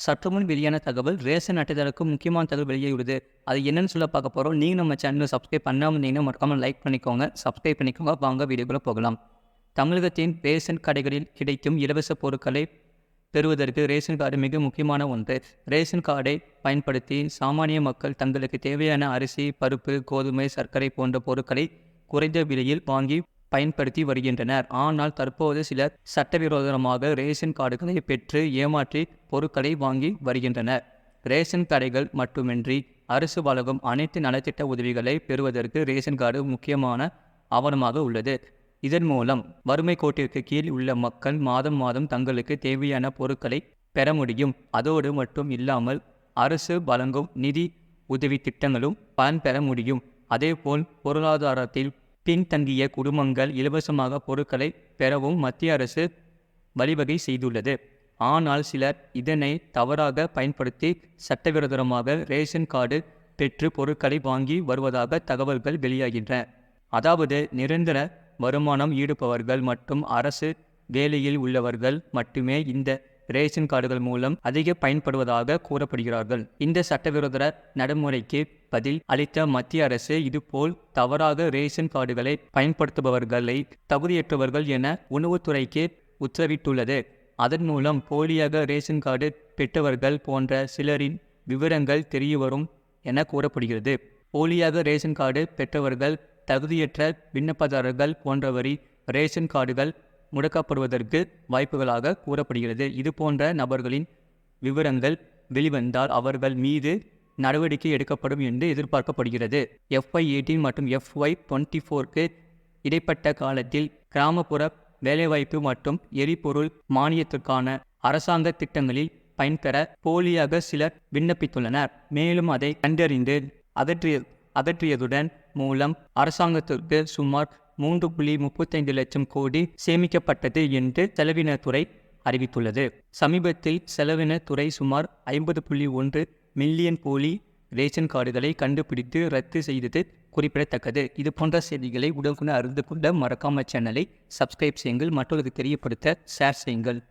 சற்றுமுன் வெளியான தகவல் ரேஷன் அட்டைதாரருக்கு முக்கியமான தகவல் வெளியாகியுள்ளது. அது என்னன்னு சொல்ல பார்க்க போகிறோம். நீங்கள் நம்ம சேனலை சப்ஸ்கிரைப் பண்ணாமல் இருந்தீங்கன்னா மறக்காமல் லைக் பண்ணிக்கோங்க, சப்ஸ்கிரைப் பண்ணிக்கோங்க. வாங்க வீடியோக்குள்ளே போகலாம். தமிழகத்தின் ரேஷன் கடைகளில் கிடைக்கும் இலவச பொருட்களை பெறுவதற்கு ரேஷன் கார்டு மிக முக்கியமான ஒன்று. ரேஷன் கார்டை பயன்படுத்தி சாமானிய மக்கள் தங்களுக்கு தேவையான அரிசி, பருப்பு, கோதுமை, சர்க்கரை போன்ற பொருட்களை குறைந்த விலையில் வாங்கி பயன்படுத்தி வருகின்றனர். ஆனால் தற்போது சிலர் சட்டவிரோதமாக ரேஷன் கார்டுகளை பெற்று ஏமாற்றி பொருட்களை வாங்கி வருகின்றனர். ரேஷன் கடைகள் மட்டுமின்றி அரசு வழங்கும் அனைத்து நலத்திட்ட உதவிகளை பெறுவதற்கு ரேஷன் கார்டு முக்கியமான ஆவணமாக உள்ளது. இதன் மூலம் வறுமை கோட்டிற்கு கீழ் உள்ள மக்கள் மாதம் மாதம் தங்களுக்கு தேவையான பொருட்களை பெற முடியும். அதோடு மட்டும் இல்லாமல் அரசு வழங்கும் நிதி உதவி திட்டங்களும் பயன் பெற முடியும். அதேபோல் பொருளாதாரத்தில் பின்தங்கிய குடும்பங்கள் இலவசமாக பொருட்களை பெறவும் மத்திய அரசு வழிவகை செய்துள்ளது. ஆனால் சிலர் இதனை தவறாக பயன்படுத்தி சட்டவிரோதமாக ரேஷன் கார்டு பெற்று பொருட்களை வாங்கி வருவதாக தகவல்கள் வெளியாகின்றன. அதாவது நிரந்தர வருமானம் ஈடுபவர்கள் மற்றும் அரசு வேலையில் உள்ளவர்கள் மட்டுமே இந்த ரேஷன் கார்டுகள் மூலம் அதிக பயன்படுவதாக கூறப்படுகிறார்கள். இந்த சட்டவிரோத நடைமுறைக்கு பதில் அளித்த மத்திய அரசு இதுபோல் தவறாக ரேஷன் கார்டுகளை பயன்படுத்துபவர்களை தகுதியற்றவர்கள் என உணவுத்துறைக்கு உத்தரவிட்டுள்ளது. அதன் மூலம் போலியாக ரேஷன் கார்டு பெற்றவர்கள் போன்ற சிலரின் விவரங்கள் தெரியவரும் என கூறப்படுகிறது. போலியாக ரேஷன் கார்டு பெற்றவர்கள், தகுதியற்ற விண்ணப்பதாரர்கள் போன்றவரி ரேஷன் கார்டுகள் முடக்கப்படுவதற்கு வாய்ப்புகளாக கூறப்படுகிறது. இது போன்ற நபர்களின் விவரங்கள் வெளிவந்தால் அவர்கள் மீது நடவடிக்கை எடுக்கப்படும் என்று எதிர்பார்க்கப்படுகிறது. FY18 மற்றும் FY24க்கு இடைப்பட்ட காலத்தில் கிராமப்புற வேலைவாய்ப்பு மற்றும் எரிபொருள் மானியத்திற்கான அரசாங்க திட்டங்களில் பயன்பெற போலியாக சிலர் விண்ணப்பித்துள்ளனர். மேலும் அதை கண்டறிந்து அகற்றியதுடன் மூலம் அரசாங்கத்திற்கு சுமார் 3.35 லட்சம் கோடி சேமிக்கப்பட்டது என்று செலவினத்துறை அறிவித்துள்ளது. சமீபத்தில் செலவினத்துறை சுமார் 50.1 மில்லியன் போலி ரேஷன் கார்டுகளை கண்டுபிடித்து ரத்து செய்தது குறிப்பிடத்தக்கது. இது போன்ற செய்திகளை உடனுக்குடன் அறிந்து கொள்ள மறக்காம சேனலை சப்ஸ்கிரைப் செய்யுங்கள், மற்றவர்களுக்கு தெரியப்படுத்த ஷேர் செய்யுங்கள்.